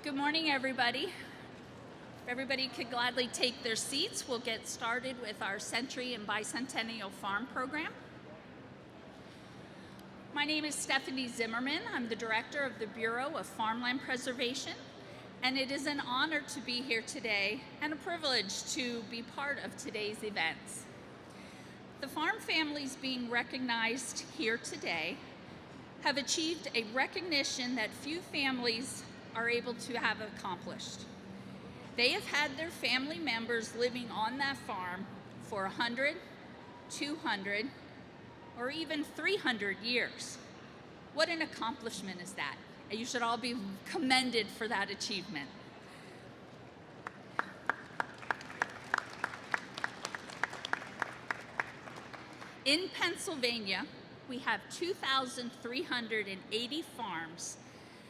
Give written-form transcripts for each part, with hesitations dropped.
Good morning, everybody. If everybody could gladly take their seats, we'll get started with our Century and Bicentennial Farm Program. My name is Stephanie Zimmerman. I'm the director of the Bureau of Farmland Preservation, and it is an honor to be here today and a privilege to be part of today's events. The farm families being recognized here today have achieved a recognition that few families are able to have accomplished. They have had their family members living on that farm for 100, 200, or even 300 years. What an accomplishment is that? And you should all be commended for that achievement. In Pennsylvania, we have 2,380 farms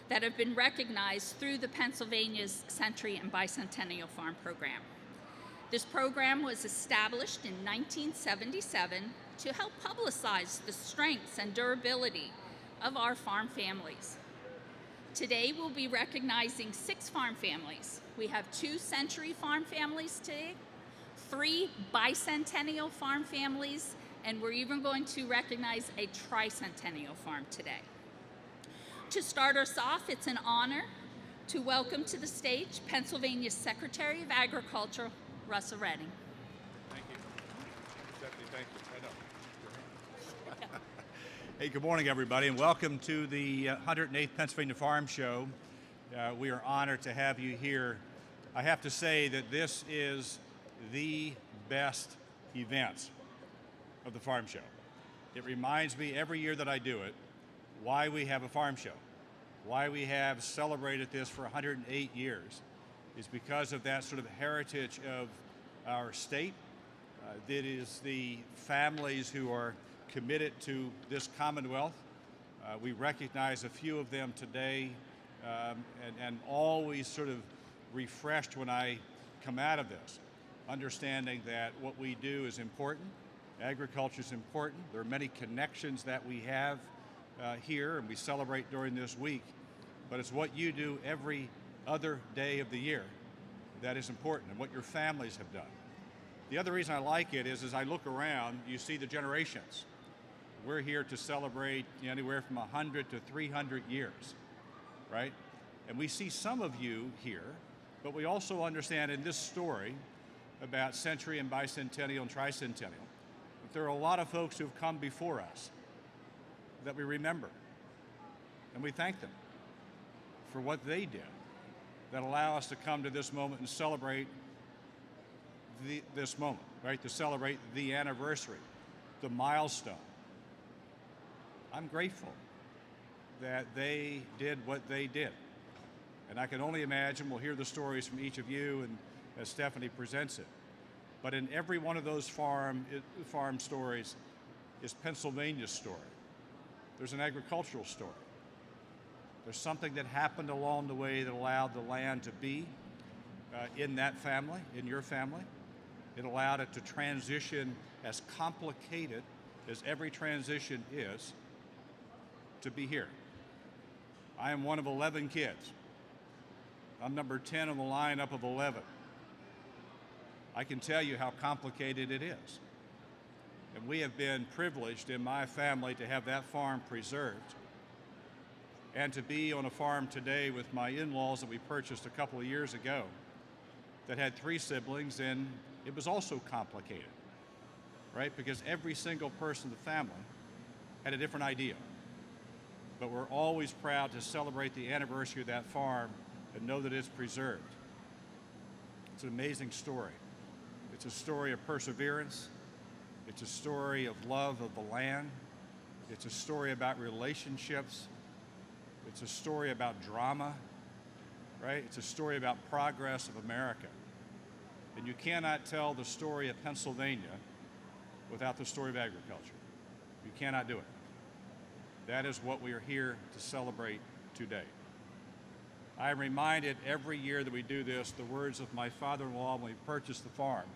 that have been recognized through the Pennsylvania's Century and Bicentennial Farm Program. This program was established in 1977 to help publicize the strengths and durability of our farm families. Today we'll be recognizing 6 farm families. We have 2 Century farm families today, 3 Bicentennial farm families, and we're even going to recognize a tricentennial farm today. To start us off, it's an honor to welcome to the stage Pennsylvania's Secretary of Agriculture, Russell Redding. Thank you. Stephanie, thank you. Hey, good morning, everybody, and welcome to the 108th Pennsylvania Farm Show. We are honored to have you here. I have to say that this is the best event of the farm show. It reminds me every year that I do it why we have a farm show, why we have celebrated this for 108 years is because of that sort of heritage of our state. That is the families who are committed to this Commonwealth. We recognize a few of them today and always sort of refreshed when I come out of this, understanding that what we do is important. Agriculture is important. There are many connections that we have here and we celebrate during this week, but it's what you do every other day of the year that is important and what your families have done. The other reason I like it is as I look around, you see the generations. We're here to celebrate anywhere from 100 to 300 years, right? And we see some of you here, but we also understand in this story about Century and Bicentennial and Tricentennial, that there are a lot of folks who have come before us that we remember, and we thank them for what they did that allow us to come to this moment and celebrate this moment, right? To celebrate the anniversary, the milestone. I'm grateful that they did what they did, and I can only imagine we'll hear the stories from each of you and as Stephanie presents it. But in every one of those farm stories is Pennsylvania's story. There's an agricultural story. There's something that happened along the way that allowed the land to be in that family, in your family. It allowed it to transition, as complicated as every transition is, to be here. I am one of 11 kids. I'm number 10 on the lineup of 11. I can tell you how complicated it is. And we have been privileged in my family to have that farm preserved and to be on a farm today with my in-laws that we purchased a couple of years ago that had 3 siblings, and it was also complicated, right? Because every single person in the family had a different idea. But we're always proud to celebrate the anniversary of that farm and know that it's preserved. It's an amazing story. It's a story of perseverance. It's a story of love of the land. It's a story about relationships. It's a story about drama, right? It's a story about progress of America. And you cannot tell the story of Pennsylvania without the story of agriculture. You cannot do it. That is what we are here to celebrate today. I am reminded every year that we do this, the words of my father-in-law when we purchased the farm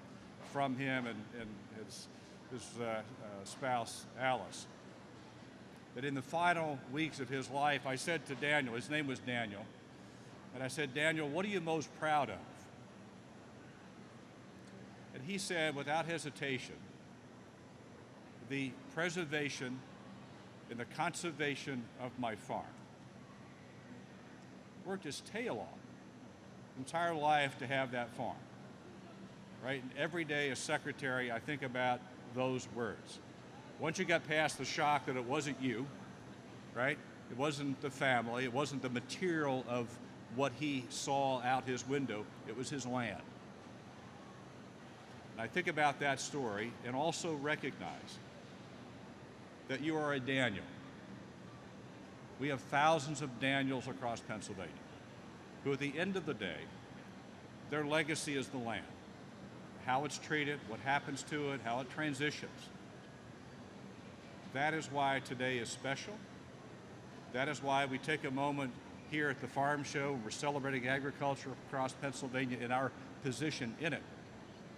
from him and his spouse, Alice. That in the final weeks of his life, I said to Daniel, his name was Daniel, And I said, Daniel, what are you most proud of? And he said, without hesitation, the preservation and the conservation of my farm. Worked his tail off entire life to have that farm. Right? And every day as secretary, I think about those words. Once you got past the shock that it wasn't you, right? It wasn't the family, it wasn't the material of what he saw out his window, it was his land. And I think about that story and also recognize that you are a Daniel. We have thousands of Daniels across Pennsylvania who at the end of the day, their legacy is the land. How it's treated, what happens to it, how it transitions. That is why today is special. That is why we take a moment here at the Farm Show. We're celebrating agriculture across Pennsylvania in our position in it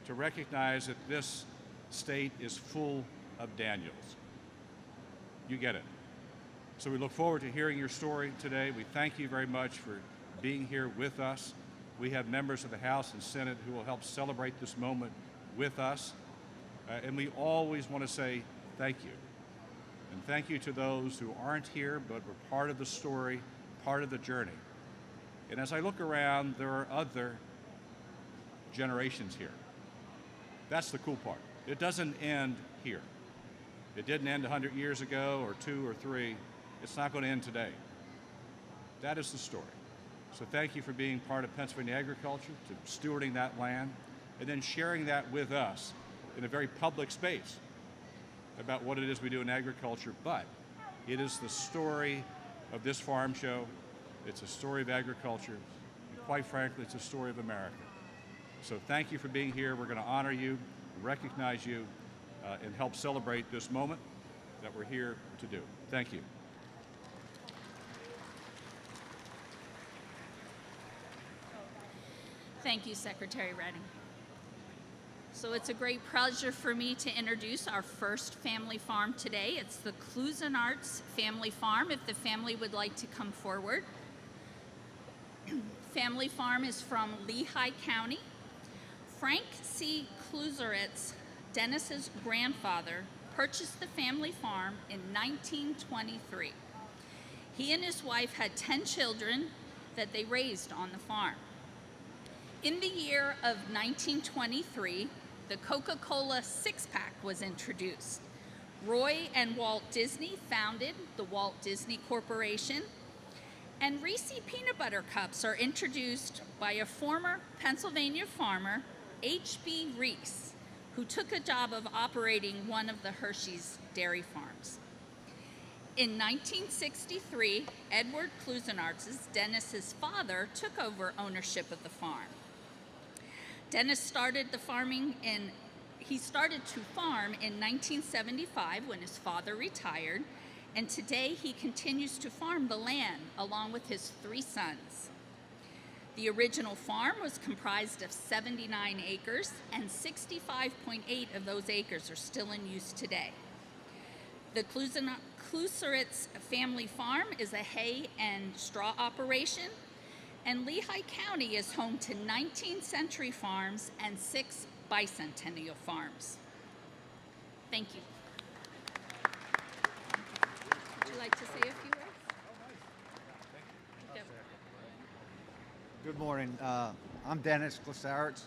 to recognize that this state is full of Daniels. You get it. So we look forward to hearing your story today. We thank you very much for being here with us. We have members of the House and Senate who will help celebrate this moment with us. And we always want to say thank you. And thank you to those who aren't here, but were part of the story, part of the journey. And as I look around, there are other generations here. That's the cool part. It doesn't end here. It didn't end 100 years ago, or 2 or 3. It's not going to end today. That is the story. So thank you for being part of Pennsylvania agriculture, to stewarding that land, and then sharing that with us in a very public space about what it is we do in agriculture. But it is the story of this farm show. It's a story of agriculture. And quite frankly, it's a story of America. So thank you for being here. We're going to honor you, recognize you, and help celebrate this moment that we're here to do. Thank you. Thank you, Secretary Redding. So it's a great pleasure for me to introduce our first family farm today. It's the Klusenarts family farm, if the family would like to come forward. Family farm is from Lehigh County. Frank C. Kluseritz, Dennis's grandfather, purchased the family farm in 1923. He and his wife had 10 children that they raised on the farm. In the year of 1923, the Coca-Cola six-pack was introduced. Roy and Walt Disney founded the Walt Disney Corporation, and Reese peanut butter cups are introduced by a former Pennsylvania farmer, H.B. Reese, who took a job of operating one of the Hershey's dairy farms. In 1963, Edward Klusenarts, Dennis's father, took over ownership of the farm. Dennis started to farm in 1975 when his father retired, and today he continues to farm the land along with his 3 sons. The original farm was comprised of 79 acres, and 65.8 of those acres are still in use today. The Kluseritz family farm is a hay and straw operation, and Lehigh County is home to 19 century farms and 6 bicentennial farms. Thank you. Would you like to say a few words? Yep. Good morning. I'm Dennis Kluseritz.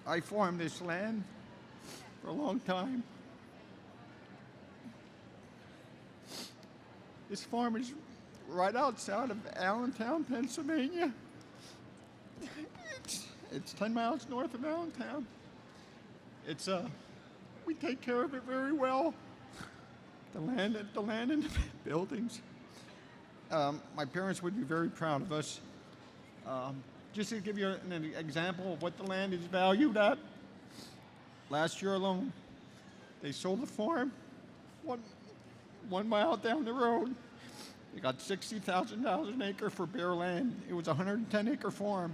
I farmed this land for a long time. This farm is right outside of Allentown, Pennsylvania. It's 10 miles north of Allentown. We take care of it very well. The land and the buildings. My parents would be very proud of us. Just to give you an example of what the land is valued at, last year alone, they sold the farm 1 mile down the road. They got $60,000 an acre for bare land. It was a 110-acre farm.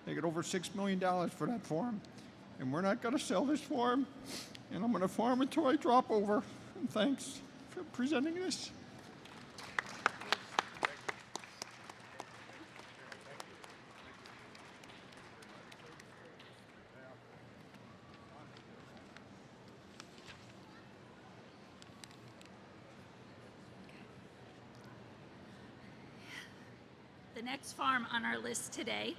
They got over $6 million for that farm. And we're not going to sell this farm, and I'm going to farm until I drop over. And thanks for presenting this. The next farm on our list today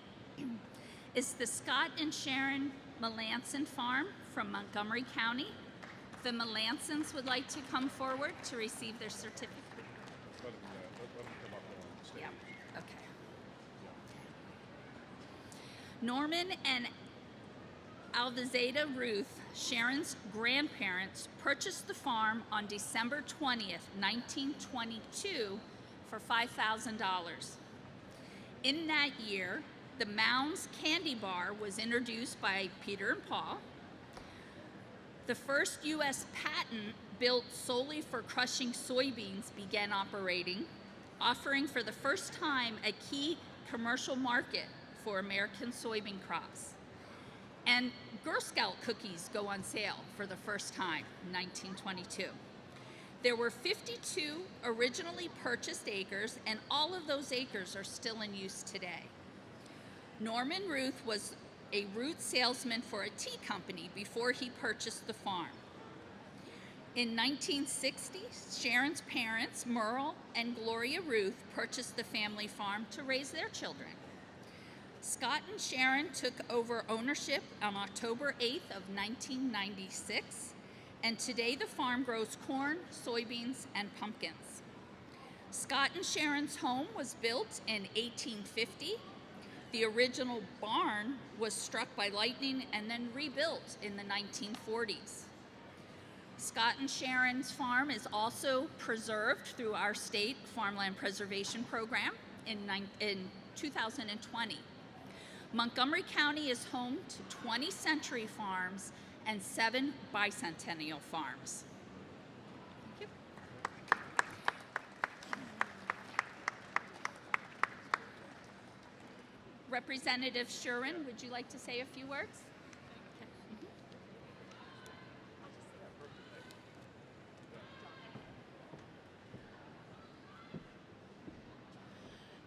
is the Scott and Sharon Melanson Farm from Montgomery County. If the Melansons would like to come forward to receive their certificate. Let them come up on stage. Yeah, okay. Norman and Alvizada Ruth, Sharon's grandparents, purchased the farm on December 20th, 1922 for $5,000. In that year, the Mounds Candy Bar was introduced by Peter and Paul. The first U.S. patent built solely for crushing soybeans began operating, offering for the first time a key commercial market for American soybean crops. And Girl Scout cookies go on sale for the first time in 1922. There were 52 originally purchased acres, and all of those acres are still in use today. Norman Ruth was a root salesman for a tea company before he purchased the farm. In 1960, Sharon's parents, Merle and Gloria Ruth, purchased the family farm to raise their children. Scott and Sharon took over ownership on October 8th of 1996. And today the farm grows corn, soybeans, and pumpkins. Scott and Sharon's home was built in 1850. The original barn was struck by lightning and then rebuilt in the 1940s. Scott and Sharon's farm is also preserved through our state farmland preservation program in 2020. Montgomery County is home to 20 century farms and 7 bicentennial farms. Thank you. Representative Shuren, would you like to say a few words?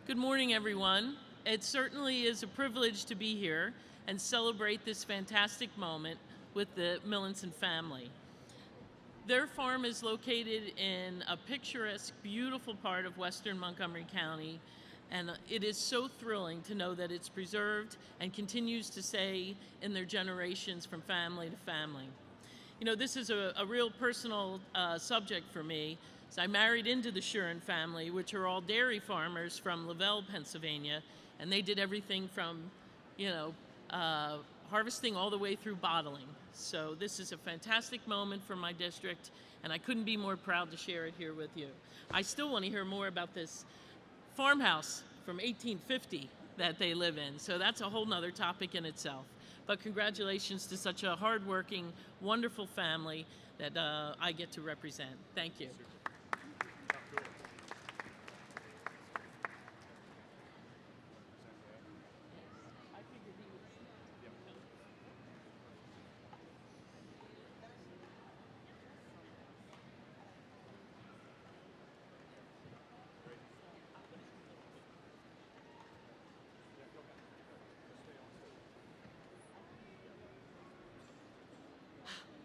Good morning, everyone. It certainly is a privilege to be here and celebrate this fantastic moment with the Melanson family. Their farm is located in a picturesque, beautiful part of western Montgomery County, and it is so thrilling to know that it's preserved and continues to stay in their generations from family to family. You know, this is a real personal subject for me. So I married into the Shuren family, which are all dairy farmers from Lavelle, Pennsylvania, and they did everything from, harvesting all the way through bottling. So this is a fantastic moment for my district, and I couldn't be more proud to share it here with you. I still want to hear more about this farmhouse from 1850 that they live in, so that's a whole nother topic in itself. But congratulations to such a hardworking, wonderful family that I get to represent. Thank you.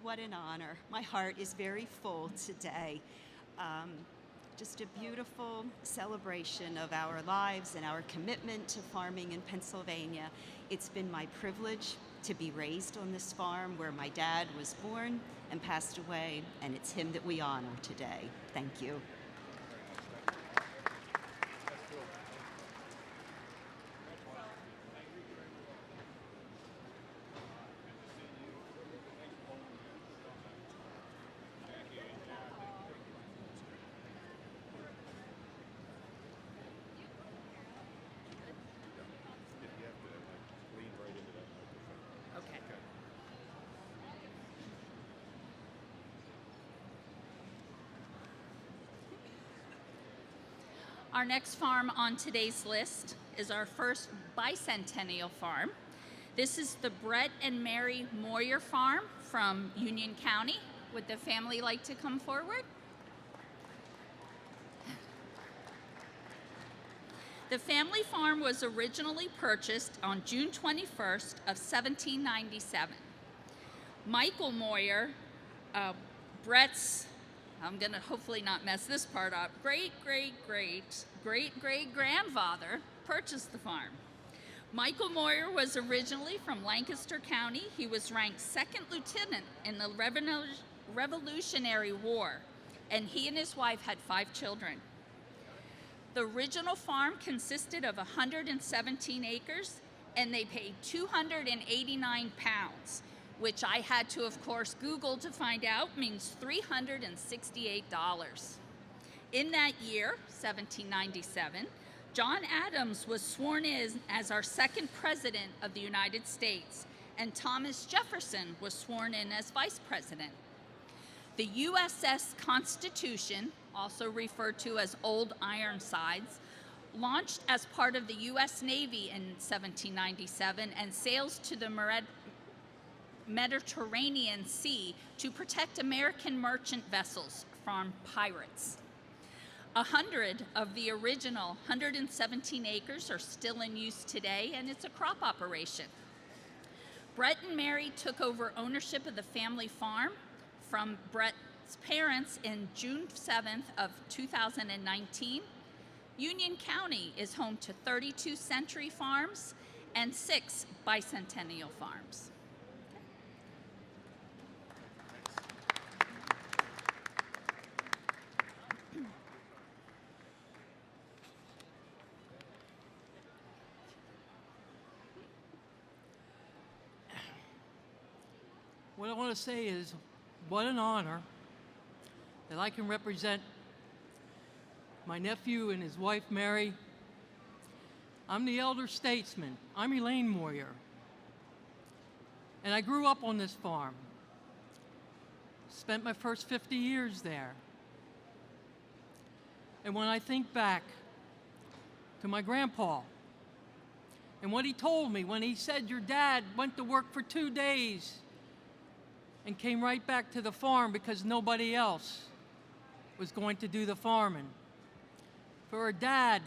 What an honor. My heart is very full today. Just a beautiful celebration of our lives and our commitment to farming in Pennsylvania. It's been my privilege to be raised on this farm where my dad was born and passed away, and it's him that we honor today. Thank you. Our next farm on today's list is our first bicentennial farm. This is the Brett and Mary Moyer Farm from Union County. Would the family like to come forward? The family farm was originally purchased on June 21st of 1797. Michael Moyer, Brett's, I'm going to hopefully not mess this part up, great-great-great-great-great-grandfather purchased the farm. Michael Moyer was originally from Lancaster County. He was ranked second lieutenant in the Revolutionary War, and he and his wife had 5 children. The original farm consisted of 117 acres, and they paid 289 pounds, which I had to, of course, Google to find out means $368. In that year, 1797, John Adams was sworn in as our second president of the United States, and Thomas Jefferson was sworn in as vice president. The USS Constitution, also referred to as Old Ironsides, launched as part of the U.S. Navy in 1797 and sails to the Mediterranean Sea to protect American merchant vessels from pirates. 100 of the original 117 acres are still in use today, and it's a crop operation. Brett and Mary took over ownership of the family farm from Brett's parents in June 7th of 2019. Union County is home to 32 Century Farms and 6 Bicentennial Farms. What I want to say is, what an honor that I can represent my nephew and his wife, Mary. I'm the elder statesman. I'm Elaine Moyer. And I grew up on this farm. Spent my first 50 years there. And when I think back to my grandpa and what he told me when he said your dad went to work for 2 days and came right back to the farm because nobody else was going to do the farming. For a dad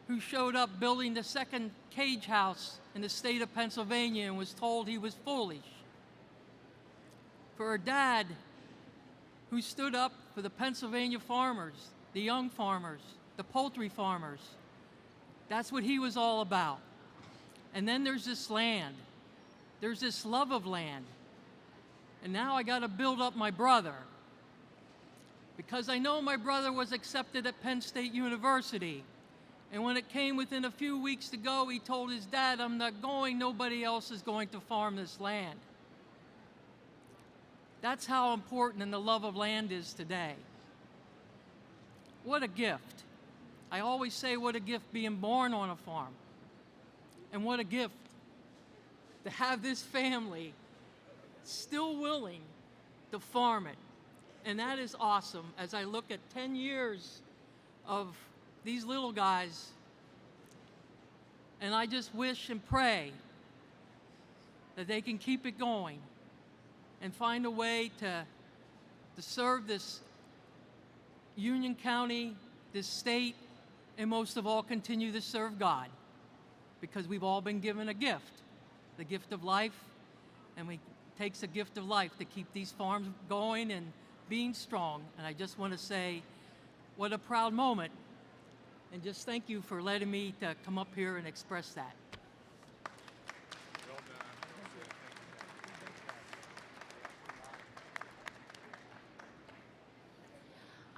who showed up building the second cage house in the state of Pennsylvania and was told he was foolish. For a dad who stood up for the Pennsylvania farmers, the young farmers, the poultry farmers. That's what he was all about. And then there's this land. There's this love of land. And now I got to build up my brother, because I know my brother was accepted at Penn State University. And when it came within a few weeks to go, he told his dad, I'm not going, nobody else is going to farm this land. That's how important and the love of land is today. What a gift. I always say what a gift being born on a farm. And what a gift to have this family still willing to farm it. And that is awesome as I look at 10 years of these little guys. And I just wish and pray that they can keep it going and find a way to serve this Union County, this state, and most of all, continue to serve God. Because we've all been given a gift, the gift of life, and it takes a gift of life to keep these farms going and being strong. And I just want to say, what a proud moment. And just thank you for letting me to come up here and express that.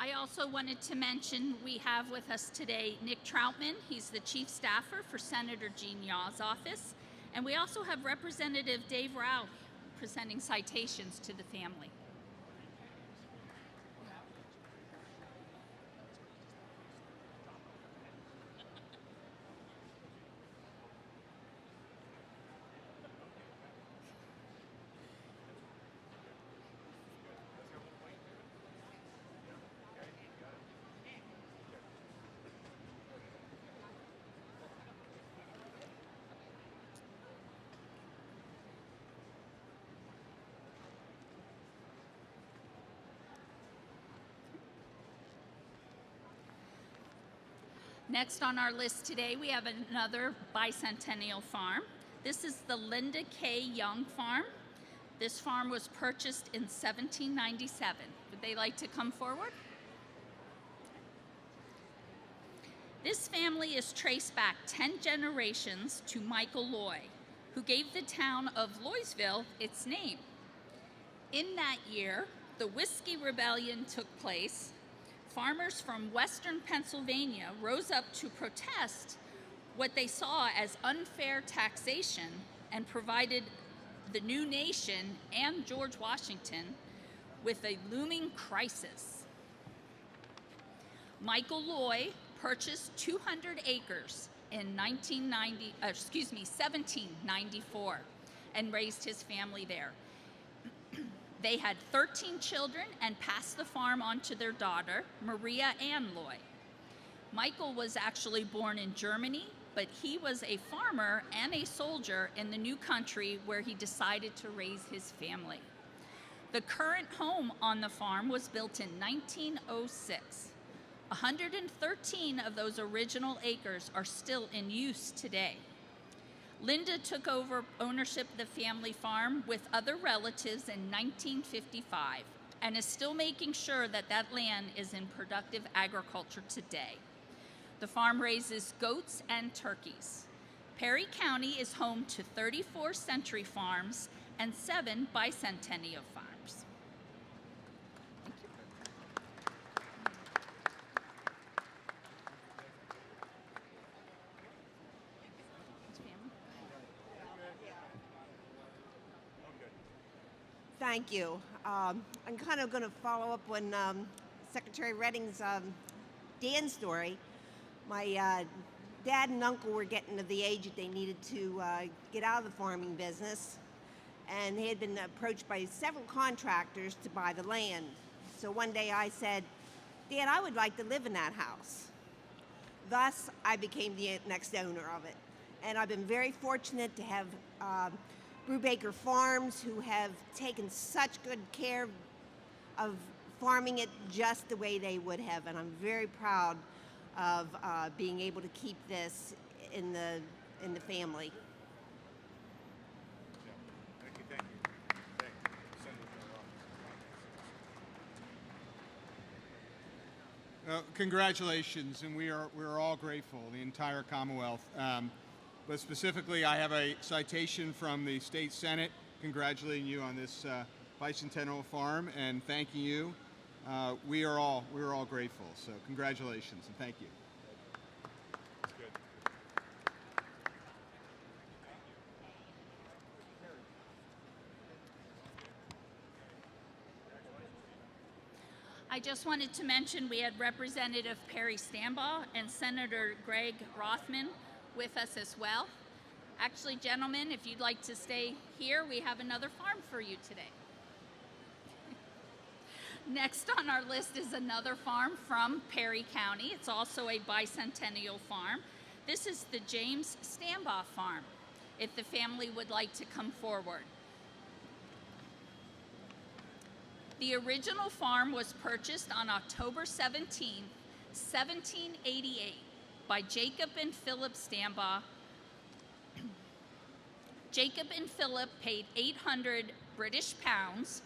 I also wanted to mention we have with us today Nick Troutman. He's the chief staffer for Senator Gene Yaw's office. And we also have Representative Dave Rao presenting citations to the family. Next on our list today, we have another bicentennial farm. This is the Linda K. Young Farm. This farm was purchased in 1797. Would they like to come forward? This family is traced back 10 generations to Michael Loy, who gave the town of Loysville its name. In that year, the Whiskey Rebellion took place. Farmers from western Pennsylvania rose up to protest what they saw as unfair taxation and provided the new nation and George Washington with a looming crisis. Michael Loy purchased 200 acres in 1794 and raised his family there. They had 13 children and passed the farm on to their daughter, Maria Ann Loy. Michael was actually born in Germany, but he was a farmer and a soldier in the new country where he decided to raise his family. The current home on the farm was built in 1906. 113 of those original acres are still in use today. Linda took over ownership of the family farm with other relatives in 1955 and is still making sure that that land is in productive agriculture today. The farm raises goats and turkeys. Perry County is home to 34 century farms and 7 bicentennial farms. Thank you. I'm kind of going to follow up on Secretary Redding's Dan story. My dad and uncle were getting to the age that they needed to get out of the farming business, and they had been approached by several contractors to buy the land. So one day I said, Dad, I would like to live in that house. Thus, I became the next owner of it. And I've been very fortunate to have Brubaker Farms, who have taken such good care of farming it just the way they would have, and I'm very proud of being able to keep this in the family. Thank you. Congratulations, and we're all grateful, the entire Commonwealth. But specifically, I have a citation from the State Senate congratulating you on this bicentennial farm and thanking you. We are all grateful. So congratulations and thank you. That's good. I just wanted to mention we had Representative Perry Stambaugh and Senator Greg Rothman with us as well. Actually, gentlemen, if you'd like to stay here, we have another farm for you today. Next on our list is another farm from Perry County. It's also a bicentennial farm. This is the James Stambaugh Farm, if the family would like to come forward. The original farm was purchased on October 17, 1788 by Jacob and Philip Stambaugh. Jacob and Philip paid 800 British pounds,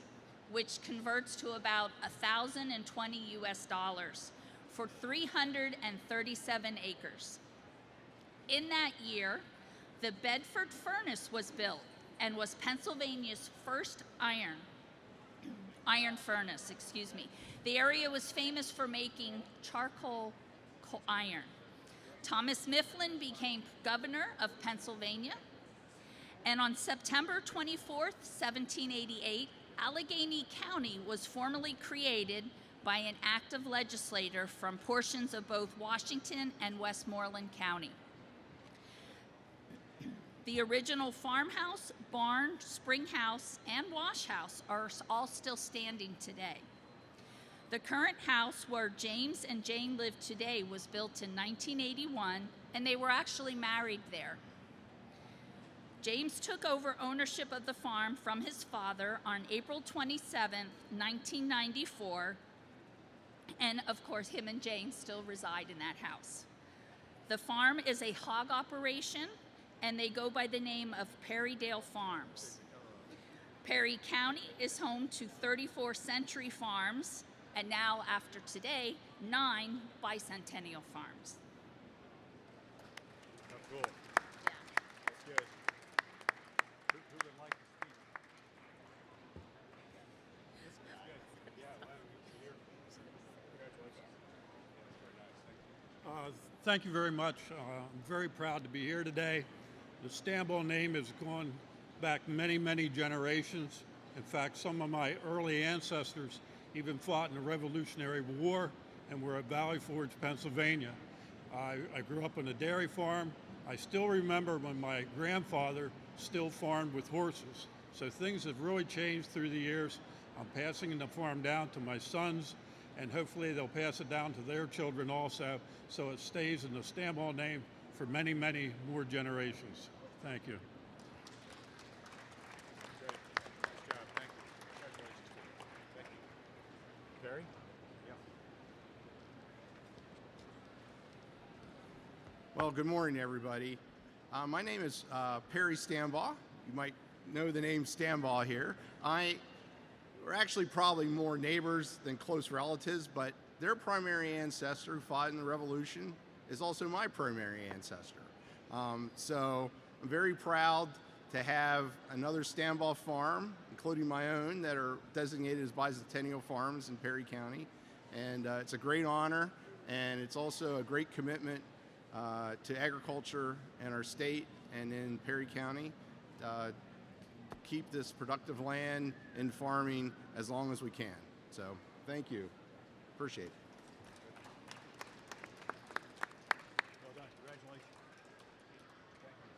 which converts to about 1,020 US dollars, for 337 acres. In that year, the Bedford Furnace was built and was Pennsylvania's first iron furnace, The area was famous for making charcoal iron. Thomas Mifflin became governor of Pennsylvania, and on September 24th, 1788, Allegheny County was formally created by an act of legislature from portions of both Washington and Westmoreland County. The original farmhouse, barn, spring house, and wash house are all still standing today. The current house where James and Jane live today was built in 1981, and they were actually married there. James took over ownership of the farm from his father on April 27, 1994, and of course, him and Jane still reside in that house. The farm is a hog operation, and they go by the name of Perrydale Farms. Perry County is home to 34 Century Farms, and now, after today, 9 Bicentennial Farms. That's cool. That's good. Who would like to speak? That's good. Yeah, well, here. Congratulations. Yeah, very nice. Thank you. Thank you very much. I'm very proud to be here today. The Stambaugh name has gone back many, many generations. In fact, some of my early ancestors even fought in the Revolutionary War and were at Valley Forge, Pennsylvania. I grew up on a dairy farm. I still remember when my grandfather still farmed with horses. So things have really changed through the years. I'm passing the farm down to my sons, and hopefully they'll pass it down to their children also, so it stays in the Stambaugh name for many, many more generations. Thank you. Great. Nice job. Thank you. Congratulations to you. Thank you. Barry? Yeah. Well, good morning, everybody. My name is Perry Stambaugh. You might know the name Stambaugh here. We're actually probably more neighbors than close relatives, but their primary ancestor who fought in the Revolution is also my primary ancestor. So I'm very proud to have another Stambaugh farm, including my own, that are designated as bicentennial farms in Perry County. And it's a great honor, and it's also a great commitment to agriculture in our state and in Perry County. Keep this productive land in farming as long as we can. So thank you. Appreciate it. Well done. Congratulations. Thank you.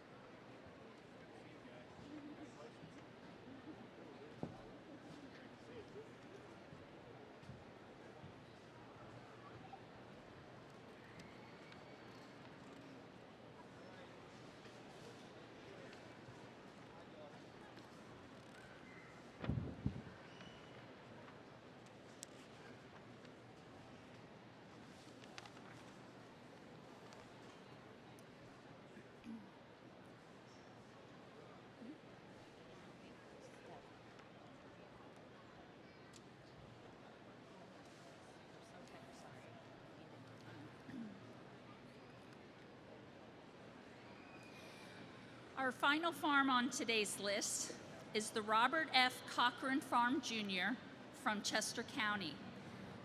Our final farm on today's list is the Robert F. Cochran Farm Jr. from Chester County.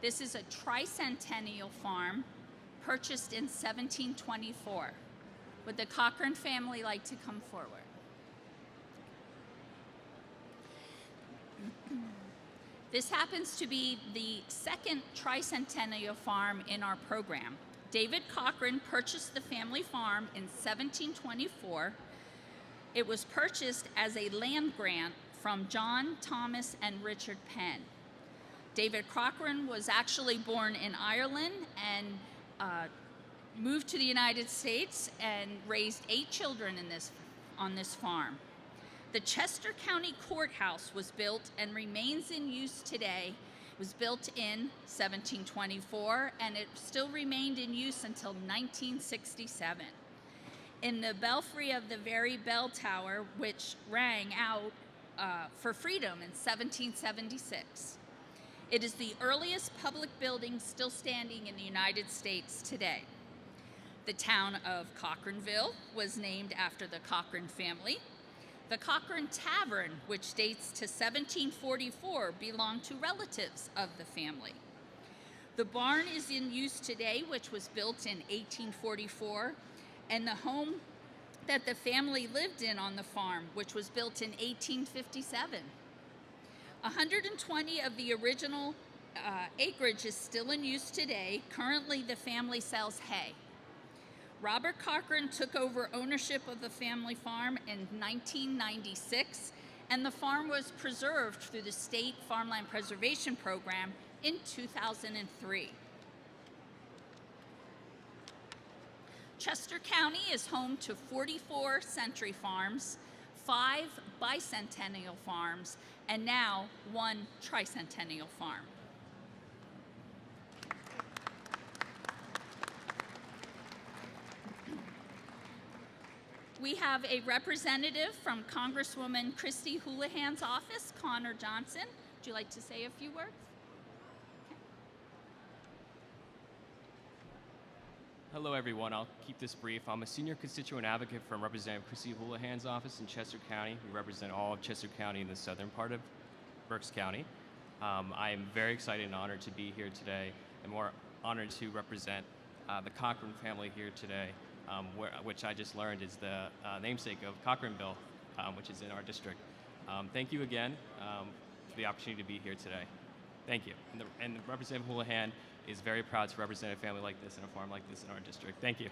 This is a tricentennial farm purchased in 1724. Would the Cochran family like to come forward? This happens to be the second tricentennial farm in our program. David Cochran purchased the family farm in 1724. It was purchased as a land grant from John, Thomas, and Richard Penn. David Cochran was actually born in Ireland and moved to the United States and raised 8 children on this farm. The Chester County Courthouse was built and remains in use today. It was built in 1724, and it still remained in use until 1967. In the belfry of the very bell tower, which rang out for freedom in 1776. It is the earliest public building still standing in the United States today. The town of Cochranville was named after the Cochran family. The Cochran Tavern, which dates to 1744, belonged to relatives of the family. The barn is in use today, which was built in 1844, and the home that the family lived in on the farm, which was built in 1857. 120 of the original acreage is still in use today. Currently, the family sells hay. Robert Cochran took over ownership of the family farm in 1996, and the farm was preserved through the State Farmland Preservation Program in 2003. Chester County is home to 44 Century Farms, 5 Bicentennial Farms, and now 1 Tricentennial Farm. we have a representative from Congresswoman Christy Houlihan's office, Connor Johnson. Would you like to say a few words? Hello, everyone. I'll keep this brief. I'm a senior constituent advocate from Representative Christy Houlihan's office in Chester County. We represent all of Chester County in the southern part of Berks County. I am very excited and honored to be here today, and more honored to represent the Cochran family here today, which I just learned is the namesake of Cochranville, which is in our district. Thank you again for the opportunity to be here today. Thank you. And Representative Houlihan is very proud to represent a family like this and a farm like this in our district. Thank you.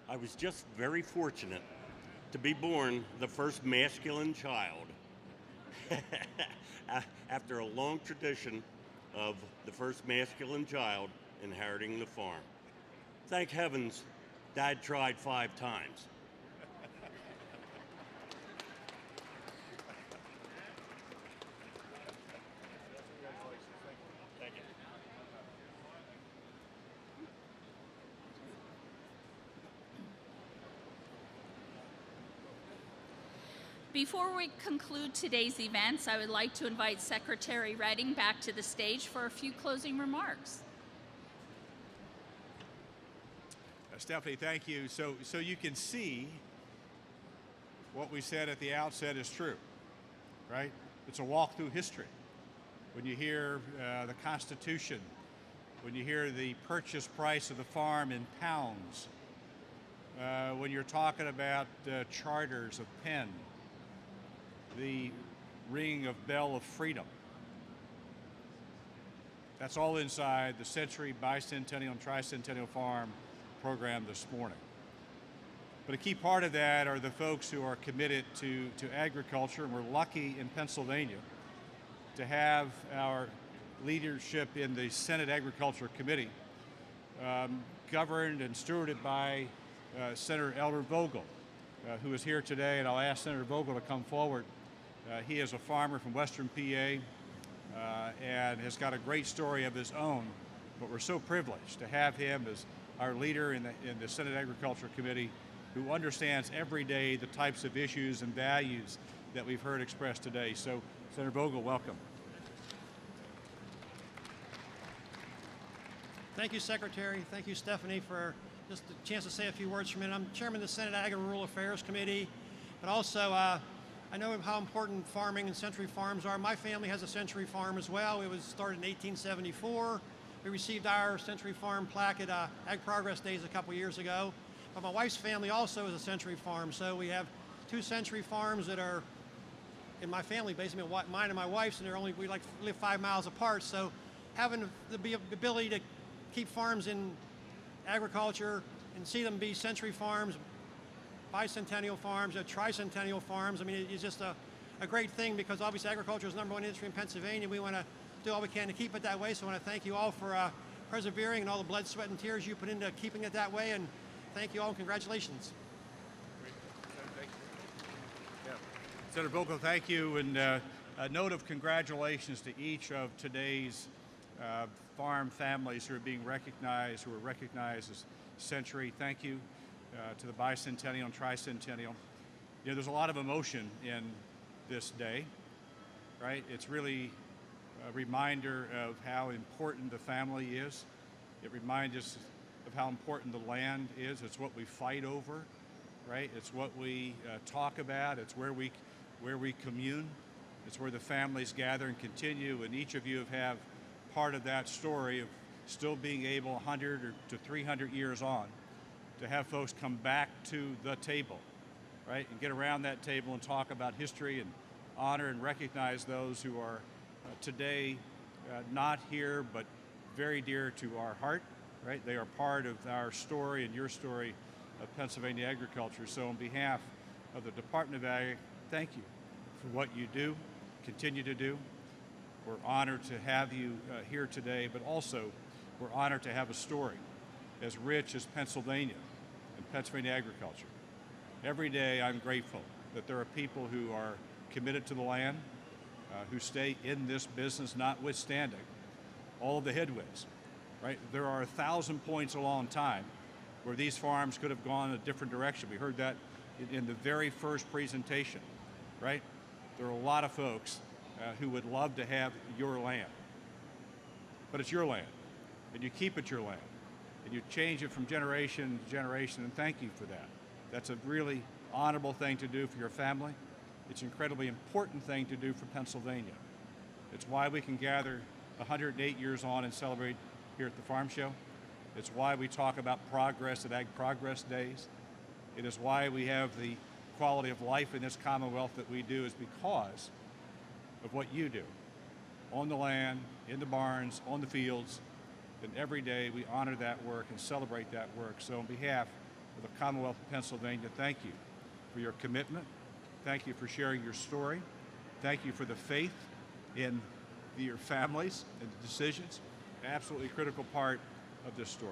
I was just very fortunate to be born the first masculine child after a long tradition of the first masculine child inheriting the farm. Thank heavens, Dad tried 5 times. Before we conclude today's events, I would like to invite Secretary Redding back to the stage for a few closing remarks. Stephanie, thank you. So you can see what we said at the outset is true, right? It's a walk through history. When you hear the Constitution, when you hear the purchase price of the farm in pounds, when you're talking about charters of Penn, the ringing of bell of freedom. That's all inside the Century Bicentennial and Tricentennial Farm program this morning. But a key part of that are the folks who are committed to agriculture, and we're lucky in Pennsylvania to have our leadership in the Senate Agriculture Committee governed and stewarded by Senator Elder Vogel, who is here today, and I'll ask Senator Vogel to come forward. He is a farmer from Western PA and has got a great story of his own, but we're so privileged to have him as our leader in the Senate Agriculture Committee, who understands every day the types of issues and values that we've heard expressed today. So, Senator Vogel, welcome. Thank you, Secretary. Thank you, Stephanie, for just the chance to say a few words for a minute. I'm chairman of the Senate Ag and Rural Affairs Committee, but also I know how important farming and Century Farms are. My family has a Century Farm as well. It was started in 1874. We received our Century Farm plaque at Ag Progress Days a couple years ago. But my wife's family also is a Century Farm, so we have 2 Century Farms that are in my family, basically mine and my wife's, and we live 5 miles apart. So having the ability to keep farms in agriculture and see them be Century Farms, bicentennial farms, tricentennial farms. I mean, it's just a great thing, because obviously agriculture is the #1 industry in Pennsylvania. We want to do all we can to keep it that way. So I want to thank you all for persevering and all the blood, sweat, and tears you put into keeping it that way. And thank you all and congratulations. Great. Thank you. Yeah. Senator Vogel, thank you. And a note of congratulations to each of today's farm families who are being recognized, who are recognized as Century. Thank you. To the bicentennial and tricentennial. You know, there's a lot of emotion in this day, right? It's really a reminder of how important the family is. It reminds us of how important the land is. It's what we fight over, right? It's what we talk about. It's where we commune. It's where the families gather and continue. And each of you have part of that story of still being able 100 or to 300 years on to have folks come back to the table, right? And get around that table and talk about history and honor and recognize those who are today not here, but very dear to our heart, right? They are part of our story and your story of Pennsylvania agriculture. So on behalf of the Department of Ag, thank you for what you do, continue to do. We're honored to have you here today, but also we're honored to have a story as rich as Pennsylvania and Pennsylvania agriculture. Every day I'm grateful that there are people who are committed to the land, who stay in this business notwithstanding all of the headwinds, right? There are 1,000 points along time where these farms could have gone a different direction. We heard that in the very first presentation, right? There are a lot of folks who would love to have your land, but it's your land, and you keep it your land, and you change it from generation to generation, and thank you for that. That's a really honorable thing to do for your family. It's an incredibly important thing to do for Pennsylvania. It's why we can gather 108 years on and celebrate here at the Farm Show. It's why we talk about progress at Ag Progress Days. It is why we have the quality of life in this Commonwealth that we do, is because of what you do. On the land, in the barns, on the fields, and every day we honor that work and celebrate that work. So on behalf of the Commonwealth of Pennsylvania, thank you for your commitment. Thank you for sharing your story. Thank you for the faith in your families and the decisions. An absolutely critical part of this story.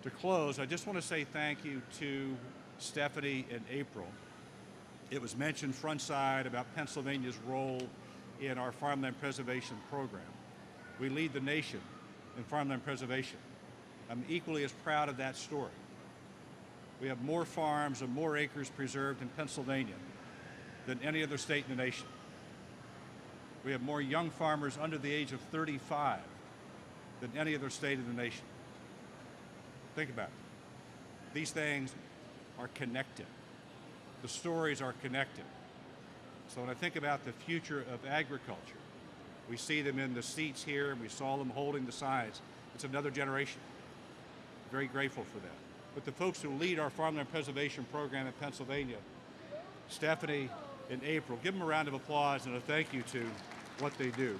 To close, I just want to say thank you to Stephanie and April. It was mentioned front side about Pennsylvania's role in our farmland preservation program. We lead the nation in farmland preservation. I'm equally as proud of that story. We have more farms and more acres preserved in Pennsylvania than any other state in the nation. We have more young farmers under the age of 35 than any other state in the nation. Think about it. These things are connected. The stories are connected. So when I think about the future of agriculture, we see them in the seats here, and we saw them holding the signs. It's another generation. Very grateful for that. But the folks who lead our farmland preservation program in Pennsylvania, Stephanie and April, give them a round of applause and a thank you to what they do.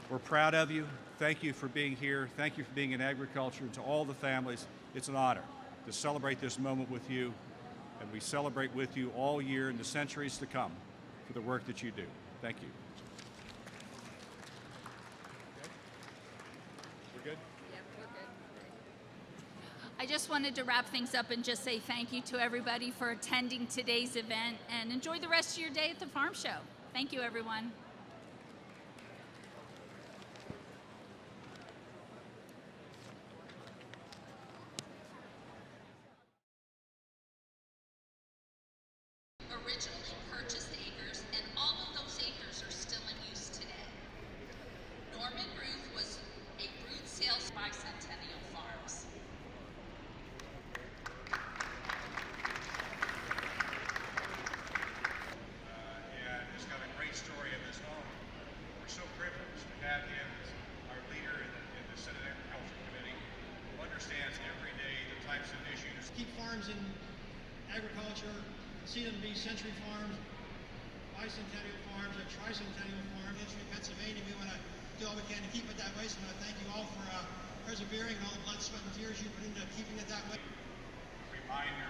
We're proud of you. Thank you for being here. Thank you for being in agriculture. And to all the families, it's an honor to celebrate this moment with you. And we celebrate with you all year and the centuries to come for the work that you do. Thank you. We're good? Yep, we're good. I just wanted to wrap things up and just say thank you to everybody for attending today's event, and enjoy the rest of your day at the Farm Show. Thank you, everyone. Originally purchased acres, and all of those acres are still in use today. Norman Ruth was a brood sales Bicentennial Farms. And has got a great story in this moment. We're so privileged to have him as our leader in the Senate Agriculture Committee, who understands every day the types of issues. Keep farms in agriculture, see them be century farms, bicentennial farms, or tricentennial farms. In Pennsylvania, we want to do all we can to keep it that way. So I want to thank you all for persevering and all the blood, sweat, and tears you put into keeping it that way. Reminder